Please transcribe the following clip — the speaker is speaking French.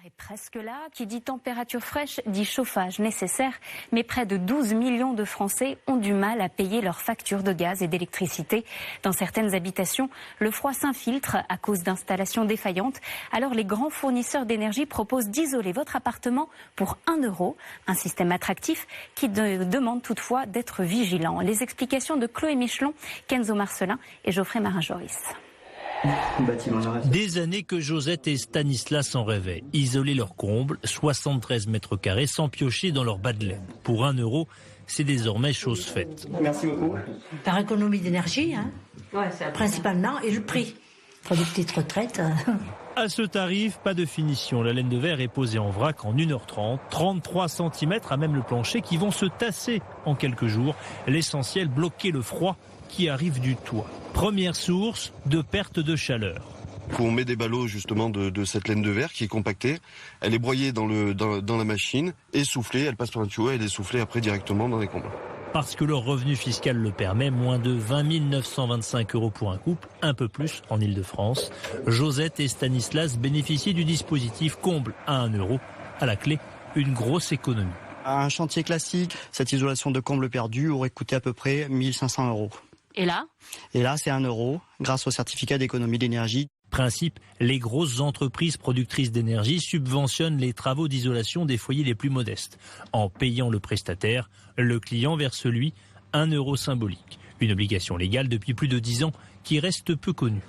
est presque là. Qui dit température fraîche dit chauffage nécessaire. Mais près de 12 millions de Français ont du mal à payer leurs factures de gaz et d'électricité. Dans certaines habitations, le froid s'infiltre à cause d'installations défaillantes. Alors les grands fournisseurs d'énergie proposent d'isoler votre appartement pour 1 €. Un système attractif qui demande toutefois d'être vigilant. Les explications de Chloé Michelon, Kenzo Marcelin et Geoffrey Marin-Joris. Des années que Josette et Stanislas en rêvaient. Isoler leur comble, 73 mètres carrés, sans piocher dans leur bas de laine. Pour 1 €, c'est désormais chose faite. Merci beaucoup. Par économie d'énergie, principalement, et le prix. Pour des petites retraites. À ce tarif, pas de finition. La laine de verre est posée en vrac en 1h30. 33 cm à même le plancher qui vont se tasser en quelques jours. L'essentiel, bloquer le froid qui arrive du toit. Première source de perte de chaleur. On met des ballots justement de cette laine de verre qui est compactée. Elle est broyée dans la machine, essoufflée, elle passe par un tuyau et elle est soufflée après directement dans les combles. Parce que leur revenu fiscal le permet, moins de 20 925 € pour un couple, un peu plus en Ile-de-France. Josette et Stanislas bénéficient du dispositif comble à 1 €. À la clé, une grosse économie. Un chantier classique, cette isolation de comble perdu aurait coûté à peu près 1 500 €. Et là, c'est 1 € grâce au certificat d'économie d'énergie. Principe, les grosses entreprises productrices d'énergie subventionnent les travaux d'isolation des foyers les plus modestes. En payant le prestataire, le client verse lui 1 € symbolique. Une obligation légale depuis plus de 10 ans qui reste peu connue.